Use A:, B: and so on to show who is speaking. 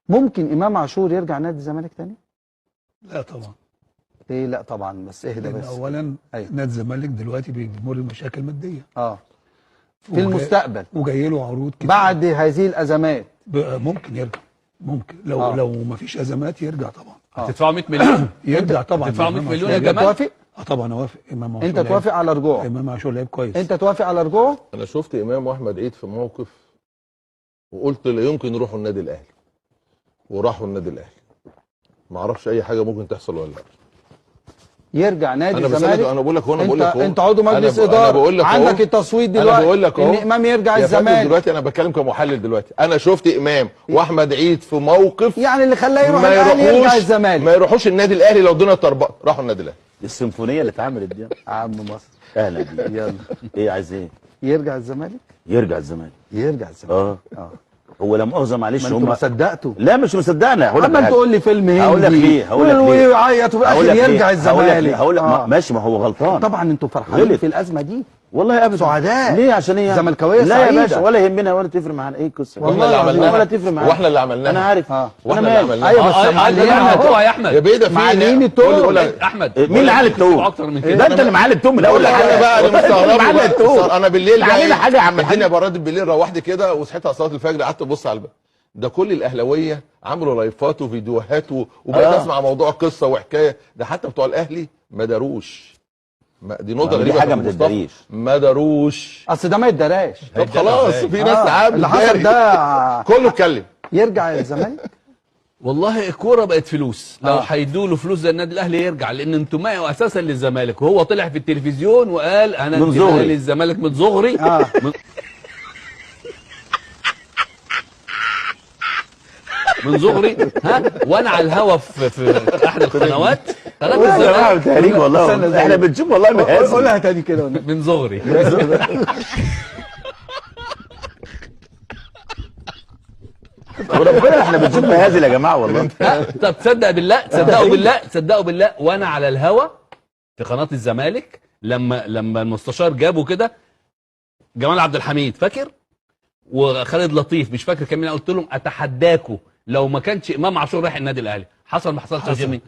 A: ممكن امام عاشور يرجع نادي الزمالك تاني؟
B: لا طبعا.
A: ايه لا طبعا، بس اهدى بس.
B: اولا
A: أيوة.
B: نادي الزمالك دلوقتي بيمر بمشاكل ماديه
A: في المستقبل
B: وجاي له عروض كتير
A: بعد هذه الازمات.
B: ممكن يرجع، ممكن لو ما فيش ازمات يرجع طبعا.
C: هتدفعوا 100 مليون؟
B: يرجع طبعا.
C: هتدفعوا 100 مليون يا جماعه؟
A: توافق؟
B: طبعا اوافق. امام عاشور
A: انت توافق على رجوعه؟
B: امام عاشور لعيب كويس.
A: انت توافق على رجوعه؟
D: انا شفت امام واحمد عيد في موقف وقلت لا يمكن يروحوا النادي الاهلي، وراحوا النادي الاهلي. ما اعرفش اي حاجه ممكن تحصل ولا لا.
A: يرجع نادي
D: انا
A: الزمالك.
D: انا بقول لك اهو، انا بقول لك اهو،
A: انت عضو مجلس اداره، عندك التصويت دلوقتي.
D: انا بقول لك اهو
A: ان امام يرجع الزمالك.
D: دلوقتي انا بتكلم كمحلل دلوقتي. انا شفت امام واحمد عيد في موقف
A: يعني اللي خلاه يروح الاهلي يرجع الزمالك.
D: ما يروحوش النادي الاهلي لو الدنيا اتطربقت، راحوا النادي الاهلي.
E: السيمفونيه اللي اتعملت دي
A: عم مصر.
E: اهلا بيك.
A: يلا
E: ايه عايز ايه؟
A: يرجع الزمالك؟
E: يرجع الزمالك.
A: يرجع الزمالك.
E: هو لا مؤاخذه معلش
A: هم ما صدقتوا.
E: لا مش مصدقنا. هقول لك
A: عمال تقول لي فيلم هندي.
E: هقول لك ليه
A: ويعيط وفي الاخر يرجع الزمالك.
E: هقول لك ماشي، ما هو غلطان
A: طبعا. انتوا فرحانين في الازمه دي
E: والله ابدا.
A: سعداء.
E: ليه؟ عشان ايه؟
A: زملكاويه
E: لا
A: سعيده.
E: يا باشا ولا يهمنا ولا تفرق معانا ايه القصه.
D: واحنا اللي عملناها
E: ولا تفرق معانا.
D: واحنا اللي عملناها.
E: انا عارف.
D: واحنا اللي عملناها.
A: ايوه بس معلمين
C: يا احمد.
D: يا بيه ده في
A: معلمين التوم.
C: احمد
E: مين اللي على التوم؟
C: اكتر من كده.
E: ده انت اللي معلم التوم من اول
D: انا بقى انا مستغرب. انا بالليل
E: علينا حاجه يا عم
D: الدنيا برد بالليل، روحت كده وصحيت على صلاه الفجر، قعدت ابص على الباب. ده كل الاهلاويه عملوا لايفات وفيديوهات وبقيت اسمع موضوع قصه وحكايه. ده حتى بتوع الاهلي ما داروش. دي نقطه غريبه.
E: حاجه ما تداريش.
D: ما داروش.
A: اصل ده ما يتدراش.
D: طب خلاص في ناس عامله
A: اللي حصل ده
D: كله اتكلم.
A: يرجع الزمالك.
C: والله الكوره بقت فلوس. لو هيدوا له فلوس زي النادي الاهلي يرجع، لان انتمائه اساسا للزمالك، وهو طلع في التلفزيون وقال انا انتمائي للزمالك من صغري. من صغري. وانا على الهوا في احد القنوات قناه الزمالك.
E: تهريج والله. احنا بنشوف والله مهازم.
A: قولها تاني كده.
C: من صغري.
E: وربنا احنا بنشوف مهازل يا جماعه والله.
C: طب تصدق بالله، تصدقوا بالله وانا على الهوا في قناه الزمالك لما المستشار جابه كده جمال عبد الحميد فاكر وخالد لطيف مش فاكر كان مين، قلت لهم اتحداكوا لو ما كانش امام عاشور رايح النادي الاهلي حصل ما حصلش يا جيمي؟